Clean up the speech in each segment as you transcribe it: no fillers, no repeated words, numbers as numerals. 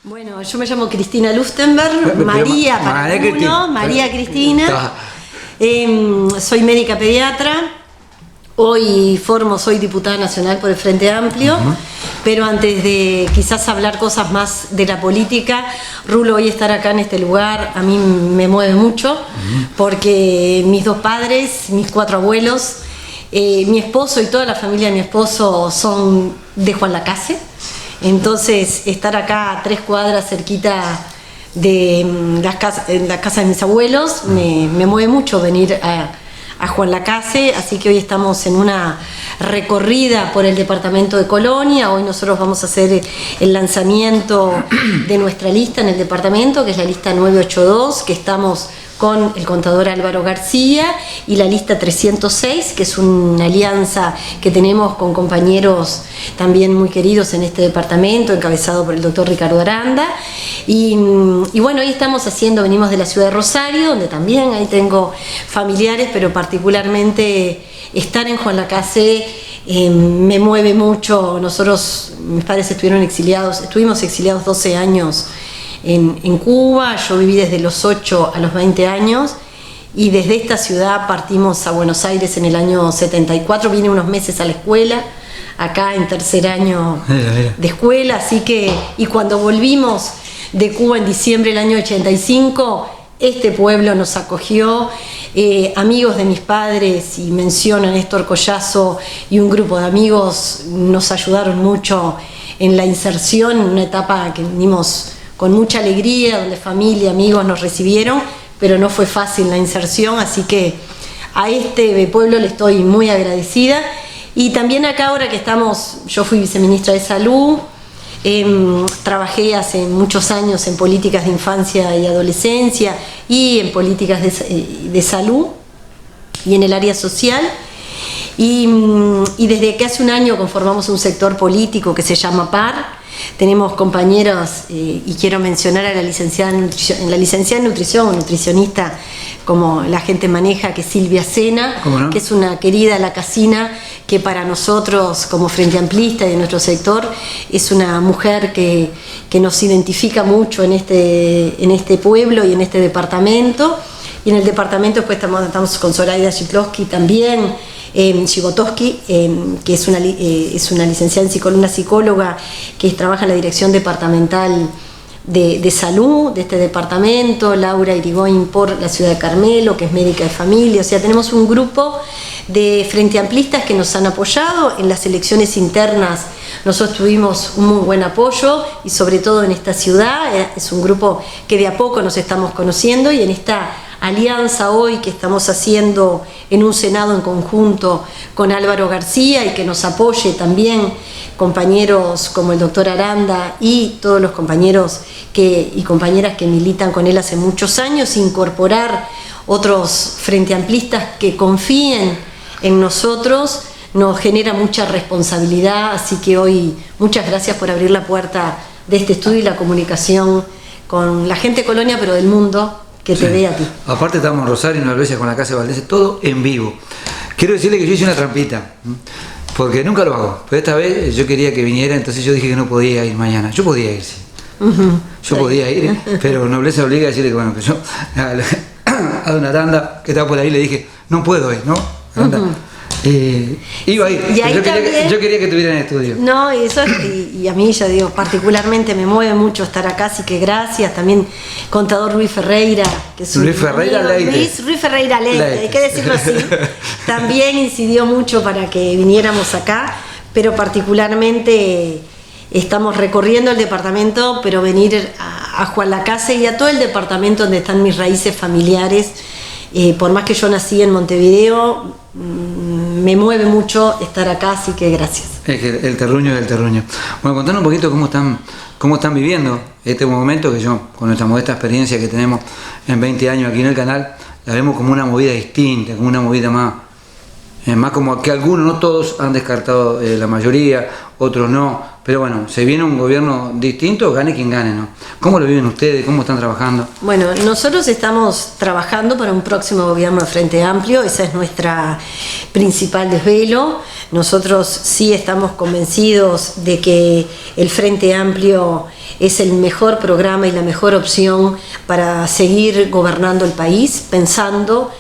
Bueno, yo me llamo Cristina Lustenberg, María para uno, María Cristina. Soy médica pediatra. Hoy soy diputada nacional por el Frente Amplio, pero antes de quizás hablar cosas más de la política, Rulo, hoy estar acá en este lugar a mí me mueve mucho, porque mis dos padres, mis 4 abuelos, mi esposo y toda la familia de mi esposo son de Juan Lacase. Entonces, estar acá a 3 cuadras cerquita de la casa de mis abuelos me mueve mucho venir a Juan Lacase, así que hoy estamos en una recorrida por el departamento de Colonia. Hoy nosotros vamos a hacer el lanzamiento de nuestra lista en el departamento, que es la lista 982, que estamos con el contador Álvaro García, y la lista 306, que es una alianza que tenemos con compañeros también muy queridos en este departamento, encabezado por el doctor Ricardo Aranda. Y bueno, hoy venimos de la ciudad de Rosario, donde también ahí tengo familiares, pero particularmente estar en Juan Lacase me mueve mucho. Mis padres estuvimos exiliados 12 años en Cuba. Yo viví desde los 8 a los 20 años y desde esta ciudad partimos a Buenos Aires en el año 74, vine unos meses a la escuela, acá en tercer año de escuela, así que, y cuando volvimos de Cuba en diciembre del año 85, este pueblo nos acogió, amigos de mis padres, y menciono a Néstor Collazo y un grupo de amigos, nos ayudaron mucho en la inserción, en una etapa que venimos con mucha alegría, donde familia, amigos nos recibieron, pero no fue fácil la inserción, así que a este pueblo le estoy muy agradecida. Y también acá ahora que yo fui viceministra de Salud, trabajé hace muchos años en políticas de infancia y adolescencia y en políticas de salud y en el área social. Y desde que hace un año conformamos un sector político que se llama PAR. Tenemos compañeros, y quiero mencionar a la licenciada en nutrición, o nutricionista, como la gente maneja, que es Silvia Sena, ¿no? Que es una querida lacasina, que para nosotros como Frente Amplista y de nuestro sector es una mujer que nos identifica mucho en este pueblo y en este departamento. Y en el departamento después estamos con Zoraida Chiklovsky también, Chigotowski, que es una licenciada en psicología, una psicóloga que trabaja en la dirección departamental de salud de este departamento, Laura Irigoyen por la ciudad de Carmelo, que es médica de familia. O sea, tenemos un grupo de frente amplistas que nos han apoyado en las elecciones internas. Nosotros tuvimos un muy buen apoyo, y sobre todo en esta ciudad es un grupo que de a poco nos estamos conociendo, y en esta alianza hoy que estamos haciendo en un Senado en conjunto con Álvaro García, y que nos apoye también compañeros como el doctor Aranda y todos los compañeros y compañeras que militan con él hace muchos años, incorporar otros frente amplistas que confíen en nosotros, nos genera mucha responsabilidad. Así que hoy muchas gracias por abrir la puerta de este estudio y la comunicación con la gente de Colonia, pero del mundo, que te ve a ti. Aparte estamos en Rosario, en una iglesia con la Casa de Valdés, todo en vivo. Quiero decirle que yo hice una trampita, porque nunca lo hago, pero esta vez yo quería que viniera, entonces yo dije que no podía ir mañana. Yo podía ir, sí. Yo podía ir, pero nobleza obliga a decirle que bueno, que yo a don Aranda, que estaba por ahí, le dije, no puedo ir, ¿no? Aranda. Iba a ir, yo quería que estuviera en el estudio. No, y a mí, ya digo, particularmente me mueve mucho estar acá, así que gracias. También contador Ruiz Ferreira, que es Ruiz Ferreira Leite, hay que decirlo así, también incidió mucho para que viniéramos acá, pero particularmente estamos recorriendo el departamento, pero venir a Juan Lacase y a todo el departamento donde están mis raíces familiares. Por más que yo nací en Montevideo, me mueve mucho estar acá, así que gracias. Es que el terruño es el terruño. Bueno, contanos un poquito cómo están viviendo este momento, que yo, con nuestra modesta experiencia que tenemos en 20 años aquí en el canal, la vemos como una movida distinta, como una movida más como que algunos, no todos, han descartado, la mayoría, otros no, pero bueno, se viene un gobierno distinto, gane quien gane, ¿no? ¿Cómo lo viven ustedes? ¿Cómo están trabajando? Bueno, nosotros estamos trabajando para un próximo gobierno de Frente Amplio, esa es nuestra principal desvelo. Nosotros sí estamos convencidos de que el Frente Amplio es el mejor programa y la mejor opción para seguir gobernando el país, pensando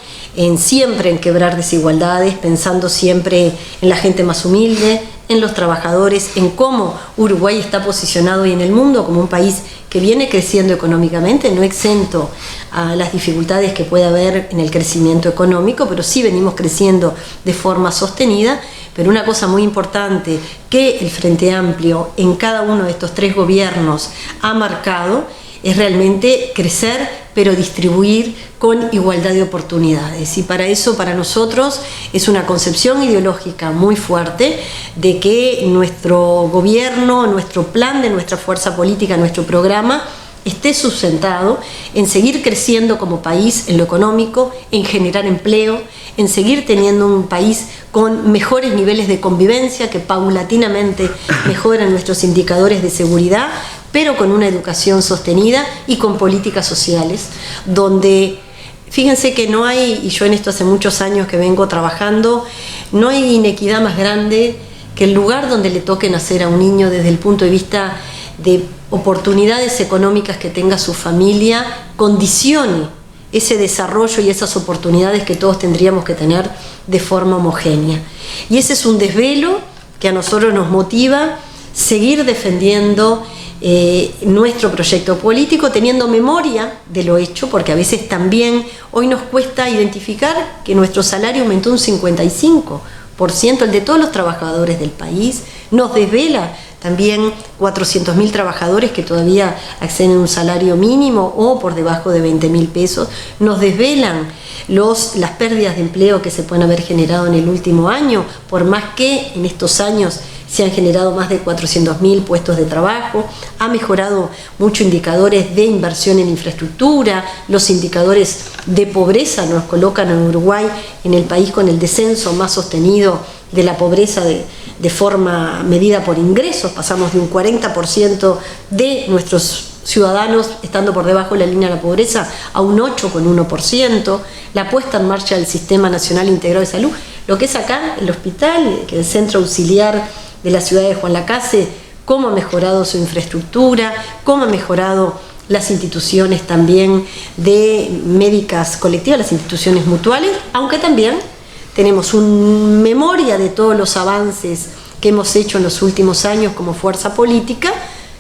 siempre en quebrar desigualdades, pensando siempre en la gente más humilde, en los trabajadores, en cómo Uruguay está posicionado hoy en el mundo como un país que viene creciendo económicamente, no exento a las dificultades que puede haber en el crecimiento económico, pero sí venimos creciendo de forma sostenida. Pero una cosa muy importante que el Frente Amplio en cada uno de estos 3 gobiernos ha marcado es realmente crecer, pero distribuir con igualdad de oportunidades. Y para eso, para nosotros, es una concepción ideológica muy fuerte de que nuestro gobierno, nuestro plan de nuestra fuerza política, nuestro programa, esté sustentado en seguir creciendo como país en lo económico, en generar empleo, en seguir teniendo un país con mejores niveles de convivencia que paulatinamente mejoran nuestros indicadores de seguridad, pero con una educación sostenida y con políticas sociales, donde fíjense que no hay, y yo en esto hace muchos años que vengo trabajando, no hay inequidad más grande que el lugar donde le toque nacer a un niño desde el punto de vista de oportunidades económicas que tenga su familia, condicione ese desarrollo y esas oportunidades que todos tendríamos que tener de forma homogénea. Y ese es un desvelo que a nosotros nos motiva seguir defendiendo nuestro proyecto político, teniendo memoria de lo hecho, porque a veces también hoy nos cuesta identificar que nuestro salario aumentó un 55%, el de todos los trabajadores del país. Nos desvela también 400.000 trabajadores que todavía acceden a un salario mínimo o por debajo de 20.000 pesos. Nos desvelan las pérdidas de empleo que se pueden haber generado en el último año, por más que en estos años se han generado más de 400.000 puestos de trabajo. Ha mejorado muchos indicadores de inversión en infraestructura. Los indicadores de pobreza nos colocan en Uruguay en el país con el descenso más sostenido de la pobreza de forma medida por ingresos. Pasamos de un 40% de nuestros ciudadanos estando por debajo de la línea de la pobreza a un 8,1%. La puesta en marcha del Sistema Nacional Integrado de Salud, lo que es acá el hospital, que es el centro auxiliar de la ciudad de Juan Lacase, cómo ha mejorado su infraestructura, cómo ha mejorado las instituciones también de médicas colectivas, las instituciones mutuales, aunque también tenemos una memoria de todos los avances que hemos hecho en los últimos años como fuerza política,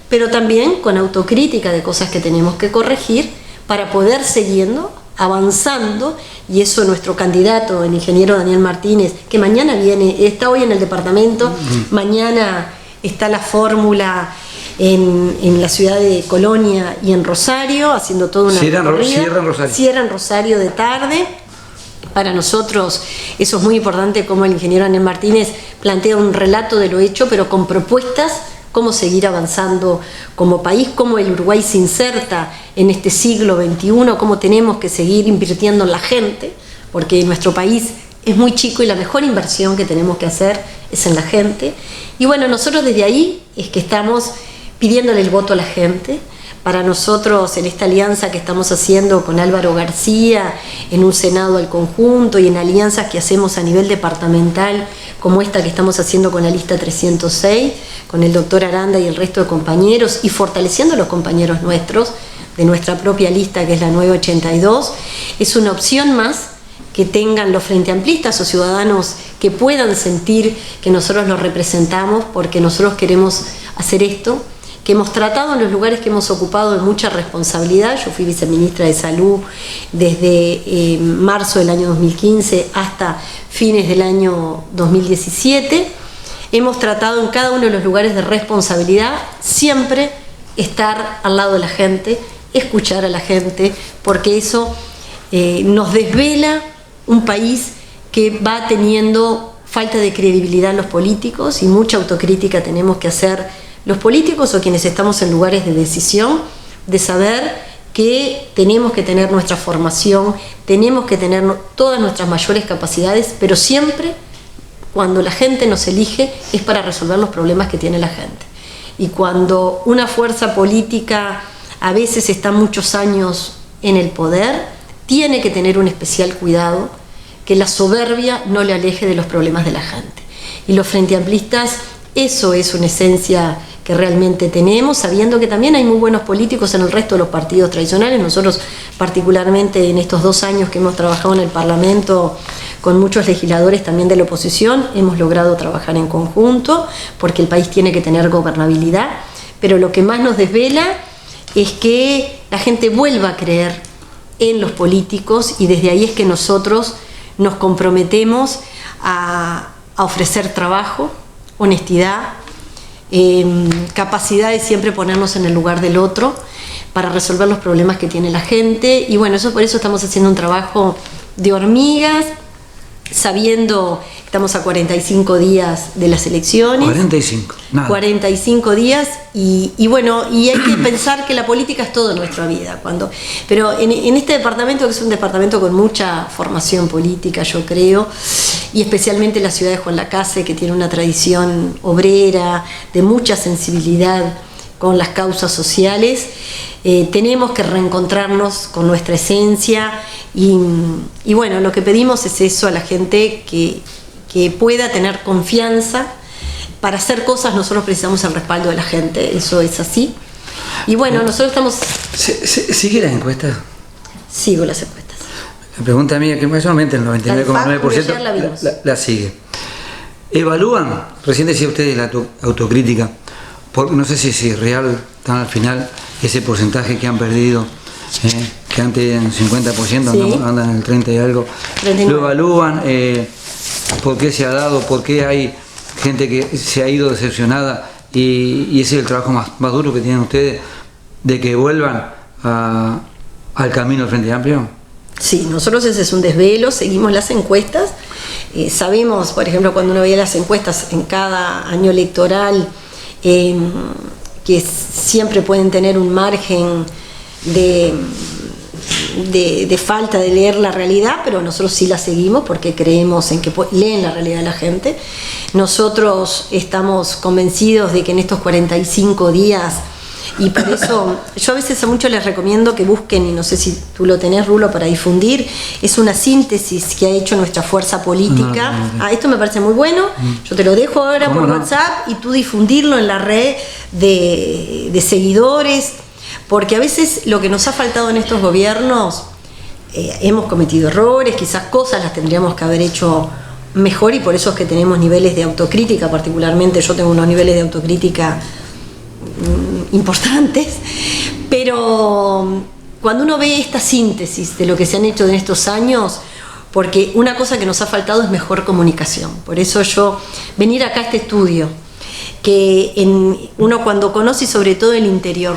pero también con autocrítica de cosas que tenemos que corregir para poder seguir avanzando. Y eso nuestro candidato, el ingeniero Daniel Martínez, que mañana viene, está hoy en el departamento, mañana está la fórmula en la ciudad de Colonia y en Rosario, haciendo toda una cierran Rosario de tarde. Para nosotros eso es muy importante, como el ingeniero Daniel Martínez plantea un relato de lo hecho, pero con propuestas, cómo seguir avanzando como país, cómo el Uruguay se inserta en este siglo XXI, cómo tenemos que seguir invirtiendo en la gente, porque nuestro país es muy chico y la mejor inversión que tenemos que hacer es en la gente. Y bueno, nosotros desde ahí es que estamos pidiéndole el voto a la gente. Para nosotros, en esta alianza que estamos haciendo con Álvaro García, en un Senado al conjunto y en alianzas que hacemos a nivel departamental, como esta que estamos haciendo con la lista 306, con el doctor Aranda y el resto de compañeros, y fortaleciendo a los compañeros nuestros, de nuestra propia lista que es la 982, es una opción más que tengan los frente amplistas o ciudadanos que puedan sentir que nosotros los representamos, porque nosotros queremos hacer esto, que hemos tratado en los lugares que hemos ocupado de mucha responsabilidad. Yo fui viceministra de Salud desde marzo del año 2015 hasta fines del año 2017. Hemos tratado en cada uno de los lugares de responsabilidad siempre estar al lado de la gente, escuchar a la gente, porque eso nos desvela un país que va teniendo falta de credibilidad en los políticos, y mucha autocrítica tenemos que hacer los políticos o quienes estamos en lugares de decisión, de saber que tenemos que tener nuestra formación, tenemos que tener todas nuestras mayores capacidades, pero siempre cuando la gente nos elige es para resolver los problemas que tiene la gente. Y cuando una fuerza política a veces está muchos años en el poder, tiene que tener un especial cuidado que la soberbia no le aleje de los problemas de la gente. Y los frente amplistas, eso es una esencia que realmente tenemos, sabiendo que también hay muy buenos políticos en el resto de los partidos tradicionales. Nosotros, particularmente en estos 2 años que hemos trabajado en el Parlamento con muchos legisladores también de la oposición, hemos logrado trabajar en conjunto, porque el país tiene que tener gobernabilidad, pero lo que más nos desvela es que la gente vuelva a creer en los políticos, y desde ahí es que nosotros nos comprometemos a ofrecer trabajo, honestidad, capacidad de siempre ponernos en el lugar del otro para resolver los problemas que tiene la gente. Y bueno, por eso estamos haciendo un trabajo de hormigas, sabiendo que estamos a 45 días de las elecciones. 45, nada. 45 días, y bueno, y hay que pensar que la política es todo en nuestra vida. Pero en este departamento, que es un departamento con mucha formación política, yo creo, y especialmente la ciudad de Juan Lacase, que tiene una tradición obrera, de mucha sensibilidad con las causas sociales, tenemos que reencontrarnos con nuestra esencia, y bueno, lo que pedimos es eso a la gente, que pueda tener confianza. Para hacer cosas nosotros precisamos el respaldo de la gente, eso es así. Y bueno, nosotros estamos... ¿Sigue las encuestas? Sigo las encuestas. La pregunta mía, que mayormente el 99% la sigue. ¿Evalúan? Recién decía usted la autocrítica, no sé si es real, tan al final, ese porcentaje que han perdido, que antes eran 50%, sí, andan en el 30 y algo. 39. ¿Lo evalúan? ¿Por qué se ha dado? ¿Por qué hay gente que se ha ido decepcionada? Y ese es el trabajo más duro que tienen ustedes, de que vuelvan al camino del Frente Amplio. Sí, nosotros ese es un desvelo, seguimos las encuestas. Sabemos, por ejemplo, cuando uno veía las encuestas en cada año electoral, que siempre pueden tener un margen de falta de leer la realidad, pero nosotros sí la seguimos porque creemos en que leen la realidad de la gente. Nosotros estamos convencidos de que en estos 45 días, y por eso yo a veces a muchos les recomiendo que busquen, y no sé si tú lo tenés, Rulo, para difundir, es una síntesis que ha hecho nuestra fuerza política. Esto me parece muy bueno, yo te lo dejo ahora por WhatsApp, y tú difundirlo en la red de seguidores, porque a veces lo que nos ha faltado en estos gobiernos, hemos cometido errores, quizás cosas las tendríamos que haber hecho mejor, y por eso es que tenemos niveles de autocrítica. Particularmente yo tengo unos niveles de autocrítica importantes, pero cuando uno ve esta síntesis de lo que se han hecho en estos años, porque una cosa que nos ha faltado es mejor comunicación. Por eso yo venir acá a este estudio, que uno cuando conoce, sobre todo el interior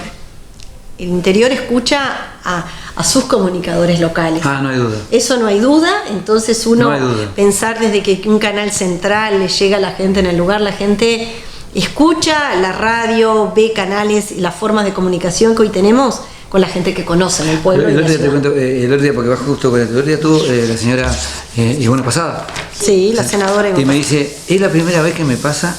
escucha a sus comunicadores locales. No hay duda. Eso no hay duda. Entonces uno pensar desde que un canal central le llega a la gente en el lugar, la gente escucha la radio, ve canales y las formas de comunicación que hoy tenemos con la gente que conoce en el pueblo. El otro día, porque va justo con el otro día, tuvo la señora Ivona Pasada. Sí, la senadora Ivona. Y me dice, es la primera vez que me pasa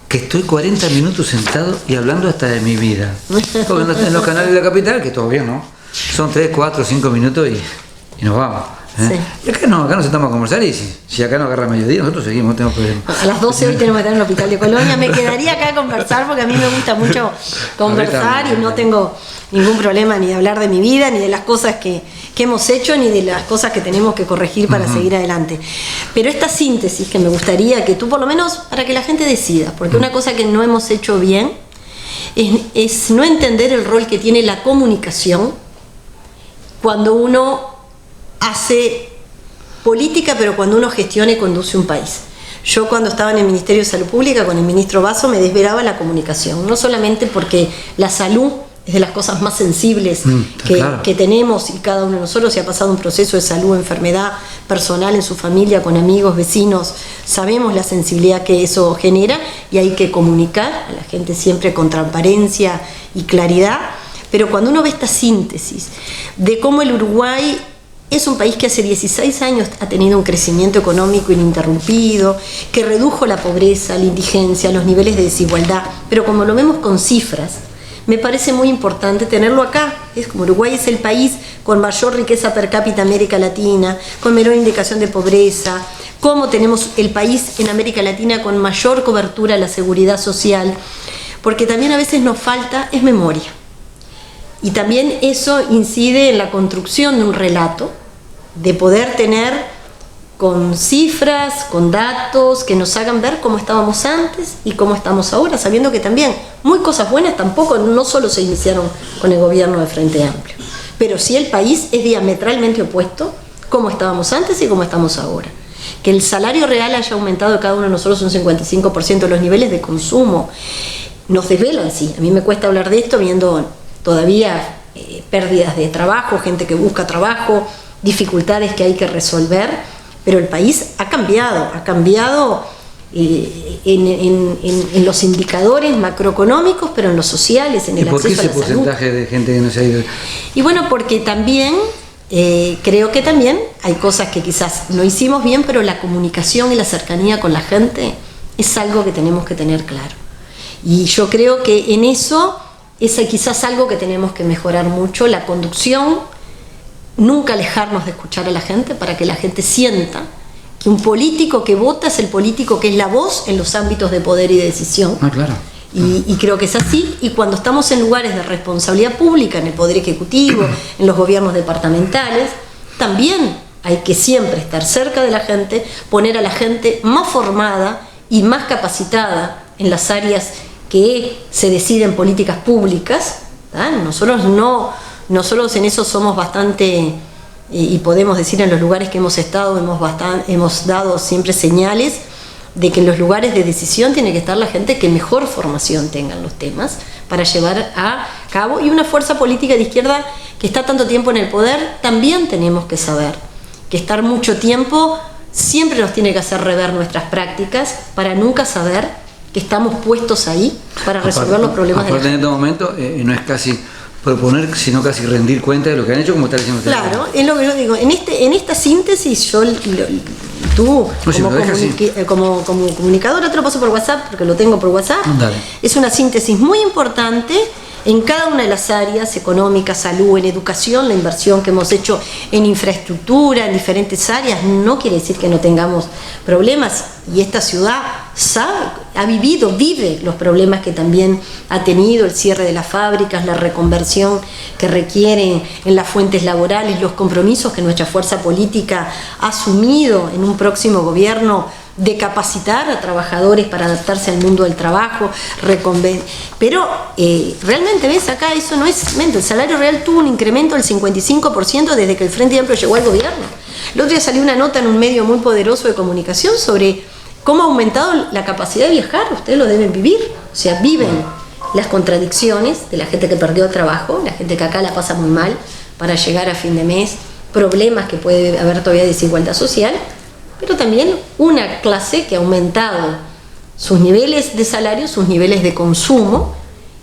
que estoy 40 minutos sentado y hablando hasta de mi vida. Porque en los canales de la capital, que todavía no, son 3, 4, 5 minutos y nos vamos. Sí. Y acá nos sentamos a conversar, y si acá nos agarra mediodía, nosotros seguimos, no tenemos problema. A las 12 hoy tenemos que estar en el Hospital de Colonia. Me quedaría acá a conversar porque a mí me gusta mucho conversar, y no tengo ningún problema ni de hablar de mi vida, ni de las cosas que hemos hecho, ni de las cosas que tenemos que corregir para seguir adelante. Pero esta síntesis que me gustaría que tú, por lo menos, para que la gente decida, porque una cosa que no hemos hecho bien es no entender el rol que tiene la comunicación cuando uno hace política, pero cuando uno gestiona y conduce un país. Yo, cuando estaba en el Ministerio de Salud Pública con el ministro Basso, me desvelaba la comunicación, no solamente porque la salud es de las cosas más sensibles que tenemos, y cada uno de nosotros, si ha pasado un proceso de salud, enfermedad personal en su familia, con amigos, vecinos, sabemos la sensibilidad que eso genera, y hay que comunicar a la gente siempre con transparencia y claridad. Pero cuando uno ve esta síntesis de cómo el Uruguay es un país que hace 16 años ha tenido un crecimiento económico ininterrumpido, que redujo la pobreza, la indigencia, los niveles de desigualdad, pero como lo vemos con cifras, me parece muy importante tenerlo acá. Es como Uruguay es el país con mayor riqueza per cápita de América Latina, con menor indicación de pobreza, como tenemos el país en América Latina con mayor cobertura a la seguridad social. porque también a veces nos falta es memoria. Y también eso incide en la construcción de un relato, de poder tener con cifras, con datos que nos hagan ver cómo estábamos antes y cómo estamos ahora, sabiendo que también muy cosas buenas tampoco, no solo se iniciaron con el gobierno de Frente Amplio, pero sí el país es diametralmente opuesto cómo estábamos antes y cómo estamos ahora. Que el salario real haya aumentado de cada uno de nosotros un 55%, los niveles de consumo nos desvelan, sí. A mí me cuesta hablar de esto viendo todavía pérdidas de trabajo, gente que busca trabajo, dificultades que hay que resolver, pero el país ha cambiado en los indicadores macroeconómicos, pero en los sociales, en el acceso a la salud. ¿Y por qué ese porcentaje de gente que no se ha ido? Y bueno, porque también creo que también hay cosas que quizás no hicimos bien, pero la comunicación y la cercanía con la gente es algo que tenemos que tener claro. Y yo creo que en eso es quizás algo que tenemos que mejorar mucho, la conducción, nunca alejarnos de escuchar a la gente para que la gente sienta que un político que vota es el político que es la voz en los ámbitos de poder y de decisión. Claro. Y creo que es así, y cuando estamos en lugares de responsabilidad pública, en el Poder Ejecutivo, en los gobiernos departamentales, también hay que siempre estar cerca de la gente, poner a la gente más formada y más capacitada en las áreas que se deciden políticas públicas. Nosotros en eso somos bastante, y podemos decir en los lugares que hemos estado, hemos dado siempre señales de que en los lugares de decisión tiene que estar la gente que mejor formación tenga en los temas para llevar a cabo, y una fuerza política de izquierda que está tanto tiempo en el poder, también tenemos que saber que estar mucho tiempo siempre nos tiene que hacer rever nuestras prácticas para nunca saber que estamos puestos ahí para resolver los problemas de la gente. En este momento no es casi proponer, sino casi rendir cuenta de lo que han hecho, como está diciendo usted. Claro, es lo que yo digo. En esta síntesis, tú, como comunicadora, te lo paso por WhatsApp, porque lo tengo por WhatsApp. Dale. Es una síntesis muy importante en cada una de las áreas: económica, salud, en educación, la inversión que hemos hecho en infraestructura, en diferentes áreas, no quiere decir que no tengamos problemas, y esta ciudad vive los problemas que también ha tenido, el cierre de las fábricas, la reconversión que requieren en las fuentes laborales, los compromisos que nuestra fuerza política ha asumido en un próximo gobierno de capacitar a trabajadores para adaptarse al mundo del trabajo, pero realmente ves acá, eso no es mente. El salario real tuvo un incremento del 55% desde que el Frente Amplio llegó al gobierno. El otro día salió una nota en un medio muy poderoso de comunicación sobre cómo ha aumentado la capacidad de viajar. Ustedes lo deben vivir, o sea, viven las contradicciones de la gente que perdió el trabajo, la gente que acá la pasa muy mal para llegar a fin de mes, problemas que puede haber todavía desigualdad social, pero también una clase que ha aumentado sus niveles de salario, sus niveles de consumo.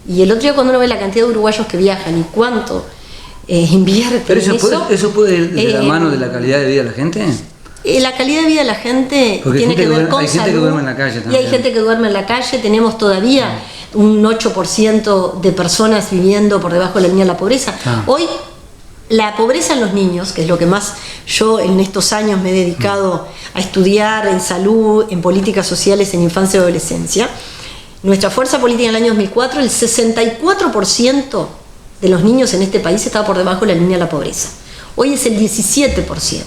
Y el otro día, cuando uno ve la cantidad de uruguayos que viajan y cuánto invierten, pero eso puede ir de la mano de la calidad de vida de la gente. La calidad de vida de la gente tiene que ver con salud. Hay gente que duerme en la calle también. Y hay gente que duerme en la calle. Tenemos todavía un 8% de personas viviendo por debajo de la línea de la pobreza. Hoy, la pobreza en los niños, que es lo que más yo en estos años me he dedicado a estudiar en salud, en políticas sociales, en infancia y adolescencia. Nuestra fuerza política en el año 2004, el 64% de los niños en este país estaba por debajo de la línea de la pobreza. Hoy es el 17%.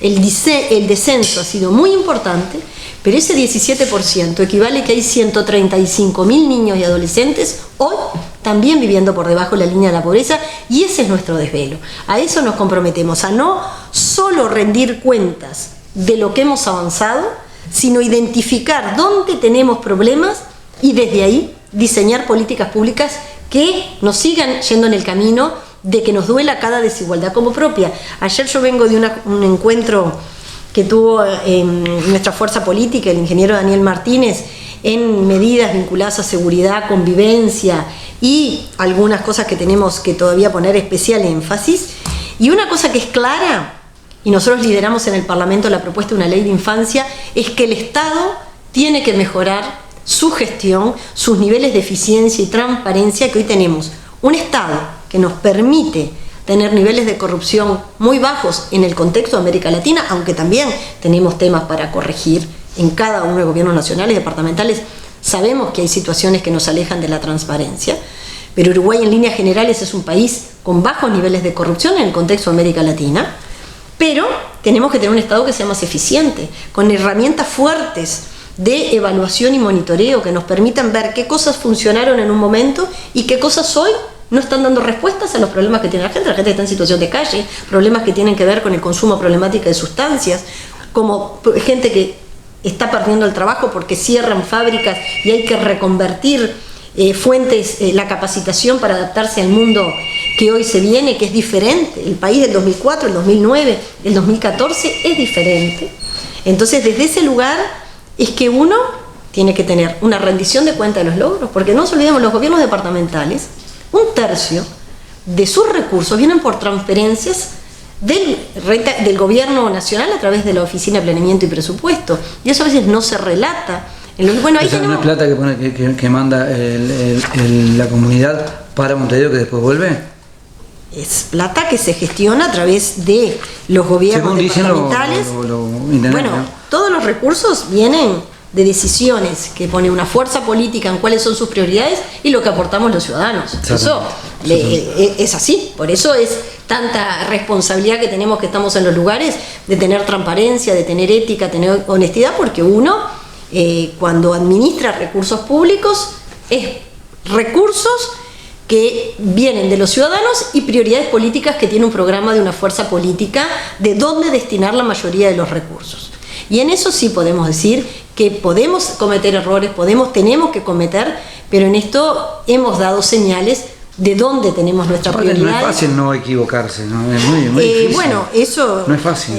El descenso ha sido muy importante, pero ese 17% equivale a que hay 135.000 niños y adolescentes hoy también viviendo por debajo de la línea de la pobreza, y ese es nuestro desvelo. A eso nos comprometemos, a no solo rendir cuentas de lo que hemos avanzado, sino identificar dónde tenemos problemas y desde ahí diseñar políticas públicas que nos sigan yendo en el camino de que nos duela cada desigualdad como propia. Ayer yo vengo de un encuentro que tuvo nuestra fuerza política, el ingeniero Daniel Martínez, en medidas vinculadas a seguridad, convivencia y algunas cosas que tenemos que todavía poner especial énfasis. Y una cosa que es clara, y nosotros lideramos en el Parlamento la propuesta de una ley de infancia, es que el Estado tiene que mejorar su gestión, sus niveles de eficiencia y transparencia, que hoy tenemos un Estado que nos permite tener niveles de corrupción muy bajos en el contexto de América Latina, aunque también tenemos temas para corregir en cada uno de los gobiernos nacionales, departamentales, Sabemos que hay situaciones que nos alejan de la transparencia, pero Uruguay en líneas generales es un país con bajos niveles de corrupción en el contexto de América Latina, pero tenemos que tener un Estado que sea más eficiente, con herramientas fuertes de evaluación y monitoreo que nos permitan ver qué cosas funcionaron en un momento y qué cosas hoy no están dando respuestas a los problemas que tiene la gente está en situación de calle, problemas que tienen que ver con el consumo problemática de sustancias, como gente que está perdiendo el trabajo porque cierran fábricas y hay que reconvertir fuentes, la capacitación para adaptarse al mundo que hoy se viene, que es diferente. El país del 2004, el 2009, el 2014 es diferente. Entonces, desde ese lugar es que uno tiene que tener una rendición de cuenta de los logros, porque no nos olvidemos, los gobiernos departamentales, un tercio de sus recursos vienen por transferencias del gobierno nacional a través de la Oficina de Planeamiento y Presupuesto, y eso a veces no se relata. Bueno, ahí esa no es plata que manda la comunidad para Montevideo, que después vuelve. Es plata que se gestiona a través de los gobiernos departamentales. Bueno, todos los recursos vienen de decisiones que pone una fuerza política en cuáles son sus prioridades y lo que aportamos los ciudadanos. Eso es así, por eso es tanta responsabilidad que tenemos que estamos en los lugares, de tener transparencia, de tener ética, tener honestidad, porque uno cuando administra recursos públicos es recursos que vienen de los ciudadanos y prioridades políticas que tiene un programa de una fuerza política de dónde destinar la mayoría de los recursos. Y en eso sí podemos decir que podemos cometer errores, tenemos que cometer, pero en esto hemos dado señales de dónde tenemos nuestra prioridad. No es fácil no equivocarse, ¿no? Es muy difícil. Bueno, eso no es fácil.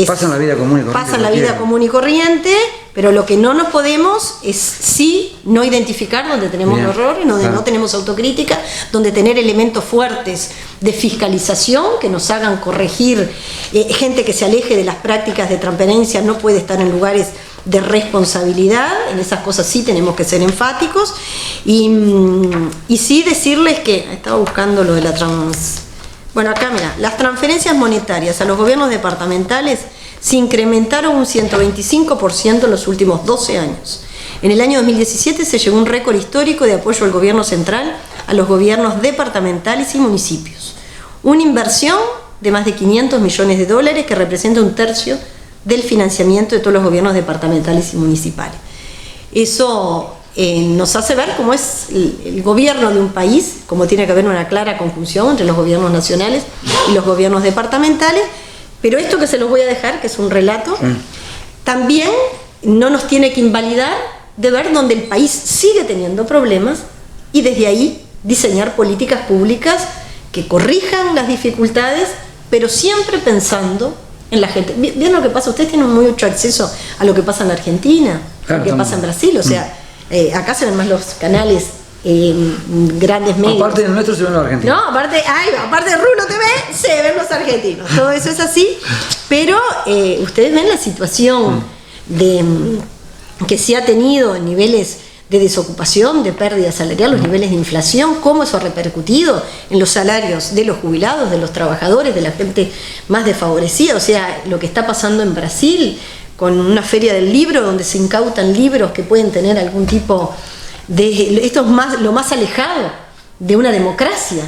Pasa en la vida común y corriente. Pasa en la vida común y corriente, pero lo que no nos podemos es sí no identificar donde tenemos errores, donde no tenemos autocrítica, donde tener elementos fuertes de fiscalización que nos hagan corregir. Gente que se aleje de las prácticas de transparencia no puede estar en lugares de responsabilidad, en esas cosas sí tenemos que ser enfáticos y sí decirles que estaba buscando lo de la bueno, acá mira, las transferencias monetarias a los gobiernos departamentales se incrementaron un 125% en los últimos 12 años. En el año 2017 se llegó a un récord histórico de apoyo al gobierno central a los gobiernos departamentales y municipios. Una inversión de más de $500 millones que representa un tercio del financiamiento de todos los gobiernos departamentales y municipales. Eso nos hace ver cómo es el gobierno de un país, cómo tiene que haber una clara conjunción entre los gobiernos nacionales y los gobiernos departamentales, pero esto que se los voy a dejar, que es un relato, también no nos tiene que invalidar de ver donde el país sigue teniendo problemas y desde ahí diseñar políticas públicas que corrijan las dificultades, pero siempre pensando en la gente. ¿Vieron lo que pasa? Ustedes tienen mucho acceso a lo que pasa en la Argentina, lo que pasa en Brasil, o sea, acá se ven más los canales grandes medios. Aparte del nuestro se ven los argentinos. No, aparte de Rulo TV se ven los argentinos. Todo eso es así, pero ustedes ven la situación que se ha tenido en niveles de desocupación, de pérdida salarial, los niveles de inflación, cómo eso ha repercutido en los salarios de los jubilados, de los trabajadores, de la gente más desfavorecida. O sea, lo que está pasando en Brasil con una feria del libro donde se incautan libros que pueden tener algún tipo de... Esto es lo más alejado de una democracia.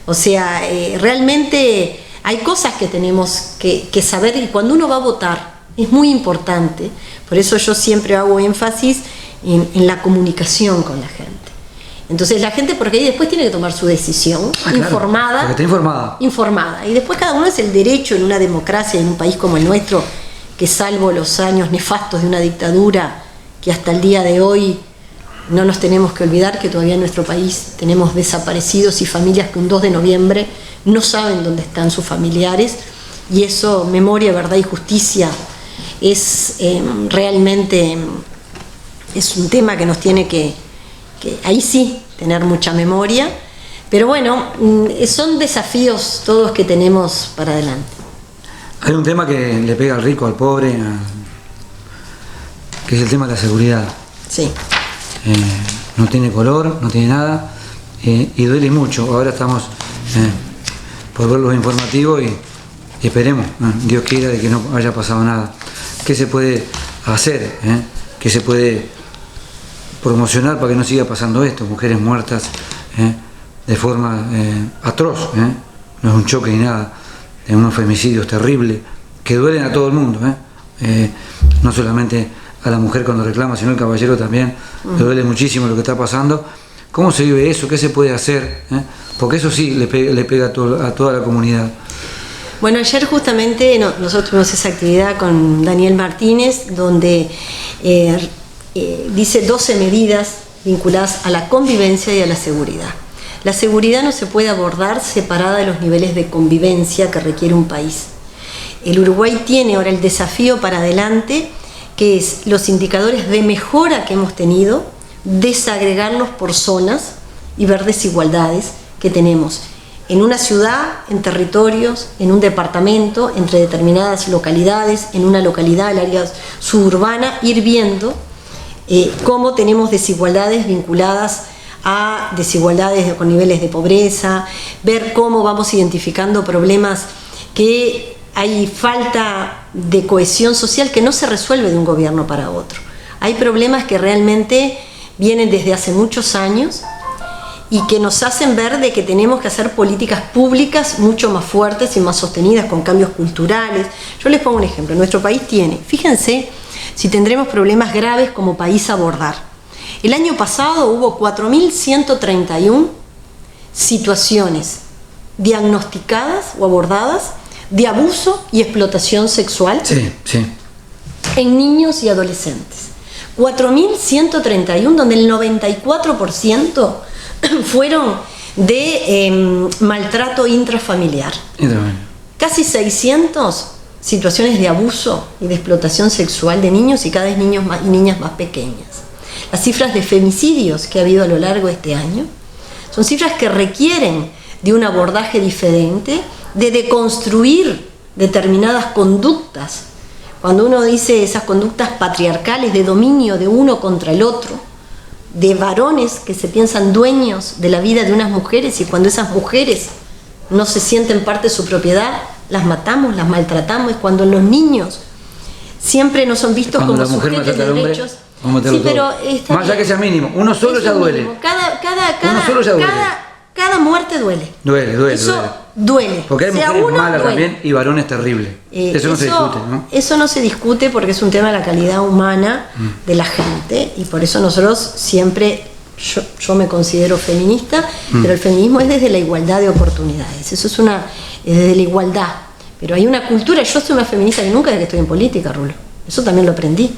O sea, realmente hay cosas que tenemos que saber, y cuando uno va a votar es muy importante. Por eso yo siempre hago énfasis en la comunicación con la gente. Entonces la gente, porque ahí después tiene que tomar su decisión informada. Porque está informada. Y después cada uno es el derecho en una democracia, en un país como el nuestro, que salvo los años nefastos de una dictadura, que hasta el día de hoy no nos tenemos que olvidar que todavía en nuestro país tenemos desaparecidos y familias que un 2 de noviembre no saben dónde están sus familiares, y eso, memoria, verdad y justicia, es realmente... Es un tema que nos tiene que ahí sí, tener mucha memoria. Pero bueno, son desafíos todos que tenemos para adelante. Hay un tema que le pega al rico, al pobre, que es el tema de la seguridad. Sí. No tiene color, no tiene nada, y duele mucho. Ahora estamos por ver los informativos y esperemos, Dios quiera, de que no haya pasado nada. ¿Qué se puede hacer? ¿Qué se puede promocionar para que no siga pasando esto, mujeres muertas de forma atroz, no es un choque ni nada, de unos femicidios terribles que duelen a todo el mundo, no solamente a la mujer cuando reclama, sino al caballero también, le duele muchísimo lo que está pasando. ¿Cómo se vive eso? ¿Qué se puede hacer? Porque eso sí le pega a toda la comunidad. Bueno, ayer justamente nosotros tuvimos esa actividad con Daniel Martínez, donde dice 12 medidas vinculadas a la convivencia y a la seguridad. La seguridad no se puede abordar separada de los niveles de convivencia que requiere un país. El Uruguay tiene ahora el desafío para adelante, que es los indicadores de mejora que hemos tenido, desagregarlos por zonas y ver desigualdades que tenemos en una ciudad, en territorios, en un departamento, entre determinadas localidades, en una localidad, el área suburbana, ir viendo cómo tenemos desigualdades vinculadas a desigualdades con niveles de pobreza, ver cómo vamos identificando problemas que hay falta de cohesión social que no se resuelve de un gobierno para otro. Hay problemas que realmente vienen desde hace muchos años y que nos hacen ver de que tenemos que hacer políticas públicas mucho más fuertes y más sostenidas con cambios culturales. Yo les pongo un ejemplo. Nuestro país tiene, fíjense si tendremos problemas graves como país a abordar. El año pasado hubo 4.131 situaciones diagnosticadas o abordadas de abuso y explotación sexual en niños y adolescentes. 4.131, donde el 94% fueron de maltrato intrafamiliar. Casi 600 situaciones de abuso y de explotación sexual de niños y cada vez niños y niñas más pequeñas. Las cifras de femicidios que ha habido a lo largo de este año son cifras que requieren de un abordaje diferente, de deconstruir determinadas conductas. Cuando uno dice esas conductas patriarcales de dominio de uno contra el otro, de varones que se piensan dueños de la vida de unas mujeres y cuando esas mujeres no se sienten parte de su propiedad, las matamos, las maltratamos, y cuando los niños siempre no son vistos como sujetos de derechos. Sí, pero más allá que sea mínimo, uno solo ya duele. Cada muerte duele. Eso duele. Porque hay mujeres malas también y varones terribles. Eso no se discute, ¿no? Eso no se discute porque es un tema de la calidad humana de la gente y por eso nosotros siempre, yo me considero feminista, pero el feminismo es desde la igualdad de oportunidades. Eso es desde la igualdad. Pero hay una cultura, yo soy una feminista que nunca desde que estoy en política, Rulo. Eso también lo aprendí.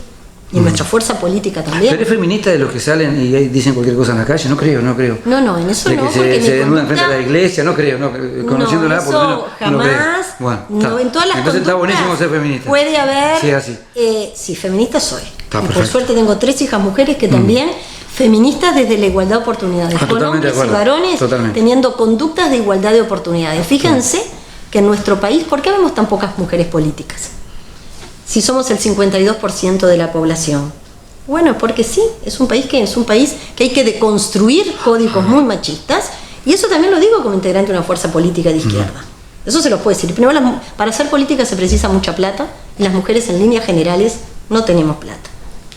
Y nuestra fuerza política también. ¿Pero eres feminista de los que salen y dicen cualquier cosa en la calle? No creo. No, en eso de no. Que se desnudan frente a la iglesia, no creo. Conociéndola, por lo menos. Jamás. Bueno, en todas las entonces está buenísimo ser feminista. Puede haber. Sí, así. Sí, feminista soy. Y por suerte tengo 3 hijas mujeres que también, feministas desde la igualdad de oportunidades. Con hombres y varones teniendo conductas de igualdad de oportunidades. Fíjense que en nuestro país, ¿por qué vemos tan pocas mujeres políticas? Si somos el 52% de la población. Bueno, porque sí, es un país que hay que deconstruir códigos muy machistas, y eso también lo digo como integrante de una fuerza política de izquierda. Eso se los puedo decir. Primero, para hacer política se precisa mucha plata, y las mujeres en líneas generales no tenemos plata.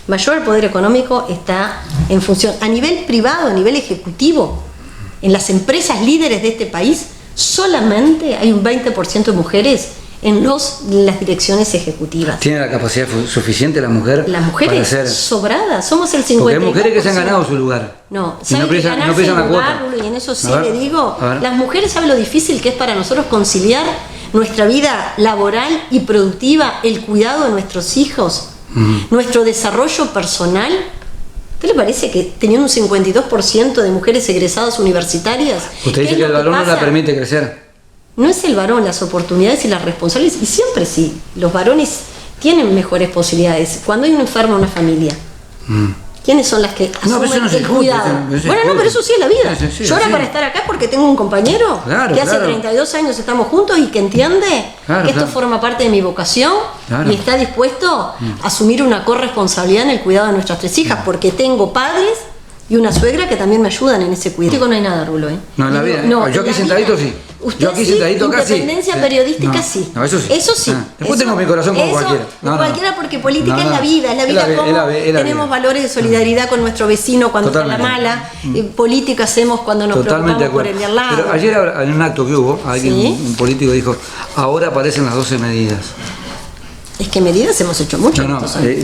Mayor poder económico está en función, a nivel privado, a nivel ejecutivo, en las empresas líderes de este país, solamente hay un 20% de mujeres en las direcciones ejecutivas. ¿Tiene la capacidad suficiente la mujer? Las mujeres sobradas, somos el 50%. Porque hay mujeres que se han ganado su lugar. No, ¿saben que ganarse el lugar, Rulo? Y en eso sí le digo, las mujeres saben lo difícil que es para nosotros conciliar nuestra vida laboral y productiva, el cuidado de nuestros hijos, nuestro desarrollo personal. ¿A usted le parece que teniendo un 52% de mujeres egresadas universitarias? Usted dice que el varón no la permite crecer. No es el varón, las oportunidades y las responsabilidades, y siempre sí, los varones tienen mejores posibilidades. Cuando hay un enfermo en una familia, ¿quiénes son las que asumen el cuidado? Pero eso sí es la vida. Yo ahora para estar acá porque tengo un compañero que hace 32 años estamos juntos y que entiende que esto forma parte de mi vocación y está dispuesto a asumir una corresponsabilidad en el cuidado de nuestras 3 hijas, porque tengo padres y una suegra que también me ayudan en ese cuidado. No hay nada, Rulo. No, en la vida. Yo aquí sentadito sí. Usted sí, independencia periodística sí. No, eso sí. Eso sí. Después tengo mi corazón como cualquiera. Cualquiera porque política es la vida, como tenemos valores de solidaridad con nuestro vecino cuando está la mala, política hacemos cuando nos preocupamos por el de al lado. Pero ayer en un acto que hubo, alguien, un político dijo, ahora aparecen las 12 medidas. Es que medidas hemos hecho muchas.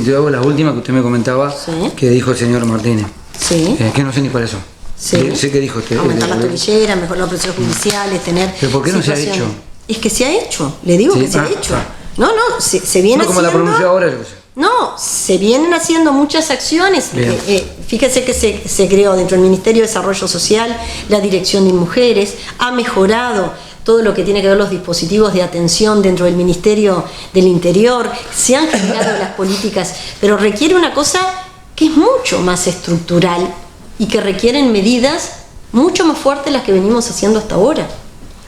Yo hago la última que usted me comentaba, que dijo el señor Martínez. Sí. Que no sé ni cuál eso. Sí. Sé que dijo usted. Aumentar las tobilleras, mejorar los procesos judiciales, tener. ¿Pero por qué no se ha hecho? Es que se ha hecho, le digo que se ha hecho. No, se viene haciendo. Como la pronunció ahora. No, se vienen haciendo muchas acciones. Fíjese que se creó dentro del Ministerio de Desarrollo Social la Dirección de Mujeres, ha mejorado todo lo que tiene que ver los dispositivos de atención dentro del Ministerio del Interior, se han generado las políticas, pero requiere una cosa que es mucho más estructural y que requieren medidas mucho más fuertes de las que venimos haciendo hasta ahora.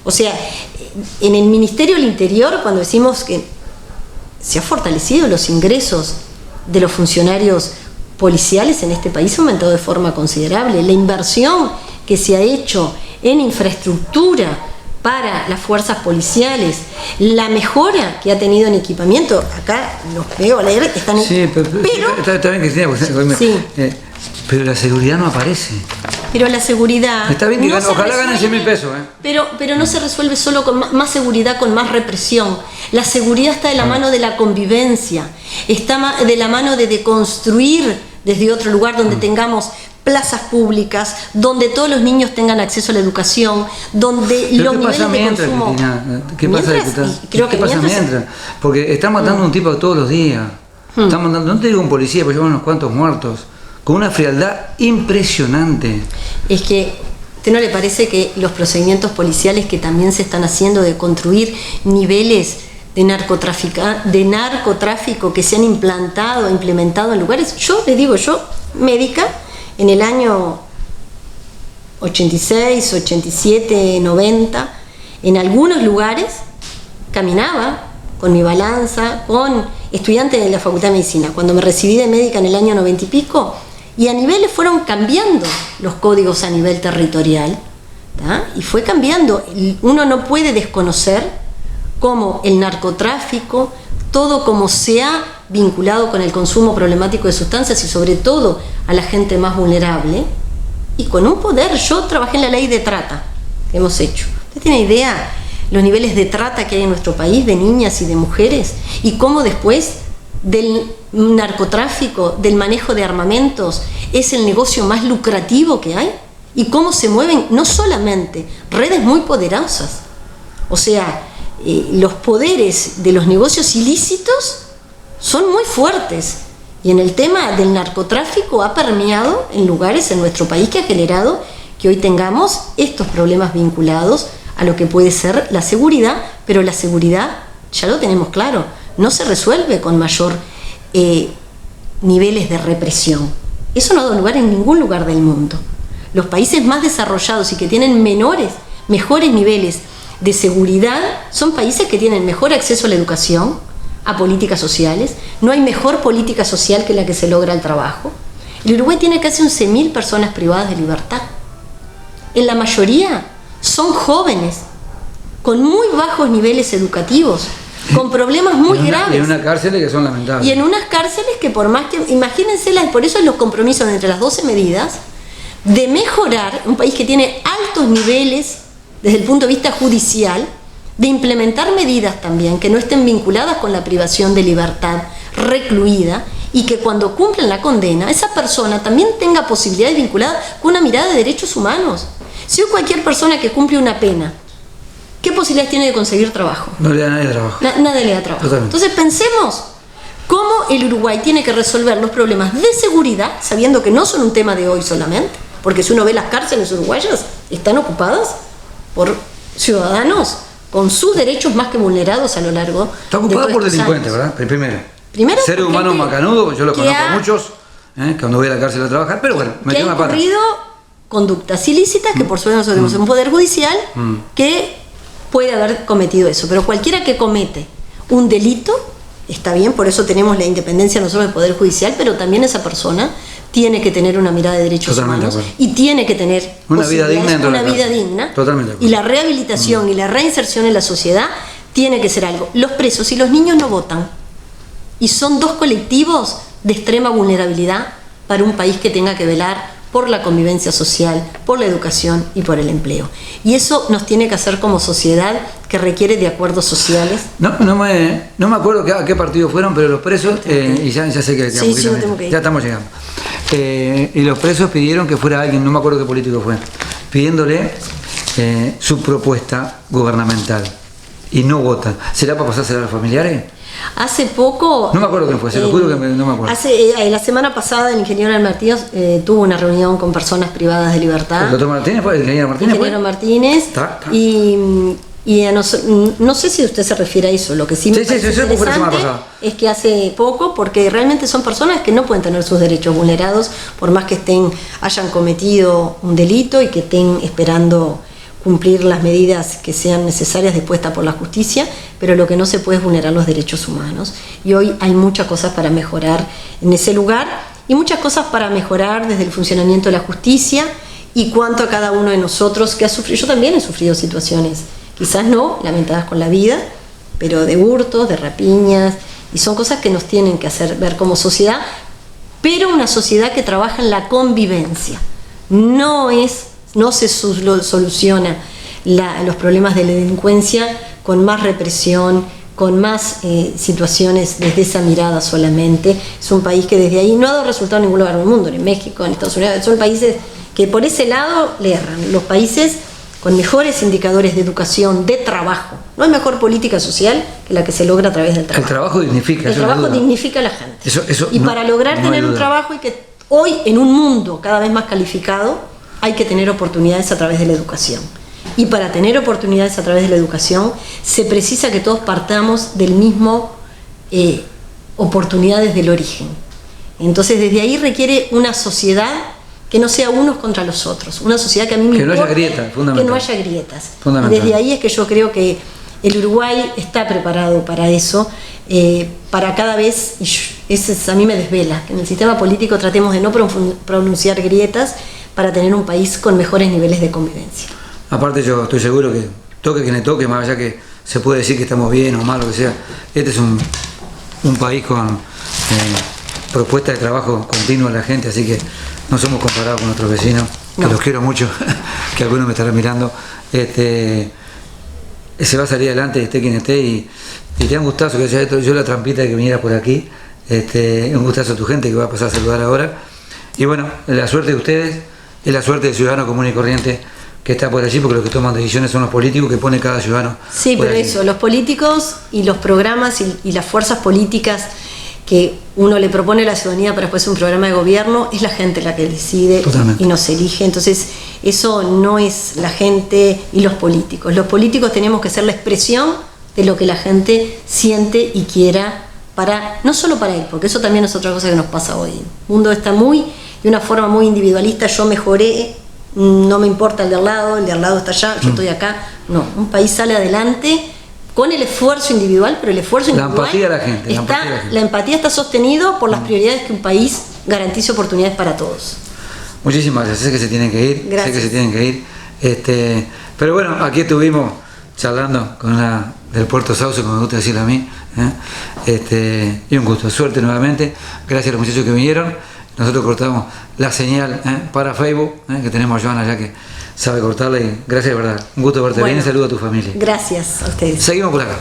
O sea, en el Ministerio del Interior, cuando decimos que se han fortalecido los ingresos de los funcionarios policiales en este país, ha aumentado de forma considerable. La inversión que se ha hecho en infraestructura para las fuerzas policiales, la mejora que ha tenido en equipamiento, acá los veo leer, están en... Sí, pero está bien, Cristina, pero la seguridad no aparece. Pero la seguridad... Está bien que ojalá ganen 100.000 pesos. Pero no se resuelve solo con más seguridad, con más represión. La seguridad está de la mano de la convivencia, está de la mano de deconstruir desde otro lugar donde tengamos plazas públicas, donde todos los niños tengan acceso a la educación, donde los niveles de consumo... ¿Qué pasa, diputada? ¿Qué pasa mientras? Porque están matando a un tipo todos los días. Están matando, no te digo un policía, pero llevan unos cuantos muertos, con una frialdad impresionante. Es que, ¿te no le parece que los procedimientos policiales que también se están haciendo de construir niveles de narcotráfico que se han implementado en lugares? Yo les digo, médica, en el año 86, 87, 90, en algunos lugares caminaba con mi balanza, con estudiantes de la Facultad de Medicina, cuando me recibí de médica en el año 90 y pico, y a niveles fueron cambiando los códigos a nivel territorial, ¿tá? Y fue cambiando. Uno no puede desconocer cómo el narcotráfico, todo como se ha vinculado con el consumo problemático de sustancias y sobre todo a la gente más vulnerable, y con un poder. Yo trabajé en la ley de trata que hemos hecho. ¿Usted tiene idea los niveles de trata que hay en nuestro país de niñas y de mujeres? Y cómo después del narcotráfico, del manejo de armamentos, es el negocio más lucrativo que hay, y cómo se mueven no solamente redes muy poderosas, o sea, los poderes de los negocios ilícitos son muy fuertes, y en el tema del narcotráfico ha permeado en lugares en nuestro país que ha generado que hoy tengamos estos problemas vinculados a lo que puede ser la seguridad, pero la seguridad, ya lo tenemos claro, no se resuelve con mayor niveles de represión. Eso no ha dado lugar en ningún lugar del mundo. Los países más desarrollados y que tienen mejores niveles de seguridad son países que tienen mejor acceso a la educación, a políticas sociales. No hay mejor política social que la que se logra al trabajo. El Uruguay tiene casi 11.000 personas privadas de libertad. En la mayoría son jóvenes, con muy bajos niveles educativos, con problemas muy graves. Y en unas cárceles que son lamentables. Y en unas cárceles que por más que... Imagínense, por eso es los compromisos entre las 12 medidas, de mejorar un país que tiene altos niveles desde el punto de vista judicial, de implementar medidas también que no estén vinculadas con la privación de libertad recluida, y que cuando cumplan la condena, esa persona también tenga posibilidades vinculadas con una mirada de derechos humanos. Si hoy cualquier persona que cumple una pena, ¿qué posibilidades tiene de conseguir trabajo? No le da nadie trabajo. Nadie le da trabajo. Totalmente. Entonces pensemos cómo el Uruguay tiene que resolver los problemas de seguridad, sabiendo que no son un tema de hoy solamente, porque si uno ve las cárceles uruguayas, están ocupadas por ciudadanos con sus derechos más que vulnerados a lo largo de Está ocupada por delincuentes, ¿verdad? Primero, seres humanos macanudos, yo lo conozco a muchos, cuando voy a la cárcel a trabajar, pero bueno, me quedo una pata. Conductas ilícitas, que por suerte nosotros tenemos un poder judicial que puede haber cometido eso, pero cualquiera que comete un delito, está bien, por eso tenemos la independencia nosotros del poder judicial, pero también esa persona tiene que tener una mirada de derechos humanos y tiene que tener una vida digna. Totalmente. Y la rehabilitación y la reinserción en la sociedad tiene que ser algo. Los presos y los niños no votan. Y son dos colectivos de extrema vulnerabilidad para un país que tenga que velar por la convivencia social, por la educación y por el empleo. Y eso nos tiene que hacer como sociedad, que requiere de acuerdos sociales. No me acuerdo a qué partido fueron, pero los presos, y ya sé que ya estamos llegando. Y los presos pidieron que fuera alguien, no me acuerdo qué político fue, pidiéndole su propuesta gubernamental. Y no votan. ¿Será para pasársela a los familiares? Hace poco... No me acuerdo quién fue, se lo juro que no me acuerdo. La semana pasada el ingeniero Martínez tuvo una reunión con personas privadas de libertad. ¿El doctor Martínez fue? ¿El ingeniero Martínez fue? El ingeniero Martínez. Está. Y no sé si usted se refiere a eso. Lo que sí me parece interesante es que hace poco, porque realmente son personas que no pueden tener sus derechos vulnerados, por más que hayan cometido un delito y que estén esperando cumplir las medidas que sean necesarias dispuestas por la justicia, pero lo que no se puede es vulnerar los derechos humanos. Y hoy hay muchas cosas para mejorar en ese lugar y muchas cosas para mejorar desde el funcionamiento de la justicia y cuanto a cada uno de nosotros que ha sufrido. Yo también he sufrido situaciones, quizás no lamentadas con la vida, pero de hurtos, de rapiñas, y son cosas que nos tienen que hacer ver como sociedad, pero una sociedad que trabaja en la convivencia. No se soluciona los problemas de la delincuencia con más represión, con más situaciones desde esa mirada solamente. Es un país que desde ahí no ha dado resultado en ningún lugar del mundo, en México, en Estados Unidos. Son países que por ese lado le erran. Los países con mejores indicadores de educación, de trabajo. No hay mejor política social que la que se logra a través del trabajo. El trabajo dignifica. El trabajo dignifica a la gente. Para lograr tener un trabajo y que hoy en un mundo cada vez más calificado, hay que tener oportunidades a través de la educación. Y para tener oportunidades a través de la educación, se precisa que todos partamos del mismo oportunidades del origen. Entonces, desde ahí requiere una sociedad que no sea unos contra los otros. Una sociedad que a mí me importa, no haya grietas, que no haya grietas. Y desde ahí es que yo creo que el Uruguay está preparado para eso, para cada vez, eso a mí me desvela, que en el sistema político tratemos de no pronunciar grietas, para tener un país con mejores niveles de convivencia. Aparte yo estoy seguro que toque quien le toque, más allá que se puede decir que estamos bien o mal, lo que sea, este es un país con propuesta de trabajo continua a la gente, así que no somos comparados con nuestros vecinos, que los quiero mucho, que algunos me estarán mirando. Se va a salir adelante, esté quien esté, y te da un gustazo que haya esto. Yo la trampita de que viniera por aquí, un gustazo a tu gente que va a pasar a saludar ahora. Y bueno, la suerte de ustedes es la suerte del ciudadano común y corriente que está por allí, porque los que toman decisiones son los políticos que pone cada ciudadano. Sí, pero eso, los políticos y los programas y las fuerzas políticas que uno le propone a la ciudadanía para después un programa de gobierno, es la gente la que decide. Totalmente. Y nos elige. Entonces, eso no es la gente y los políticos. Los políticos tenemos que ser la expresión de lo que la gente siente y quiera, no solo para él, porque eso también es otra cosa que nos pasa hoy. El mundo está de una forma muy individualista. Yo mejoré, no me importa el de al lado está allá, yo estoy acá. No, un país sale adelante con el esfuerzo individual, pero el esfuerzo individual, la empatía de la gente, la empatía está sostenido por las prioridades que un país garantice oportunidades para todos. Muchísimas gracias, sé que se tienen que ir, gracias. Sé que se tienen que ir, pero bueno, aquí estuvimos charlando con una del Puerto Sauce, como me gusta decirle a mí, y un gusto, suerte nuevamente, gracias a los muchachos que vinieron. Nosotros cortamos la señal para Facebook, que tenemos a Joana ya que sabe cortarla, y gracias de verdad, un gusto verte bien y saludo a tu familia. Gracias a ustedes. Seguimos por acá.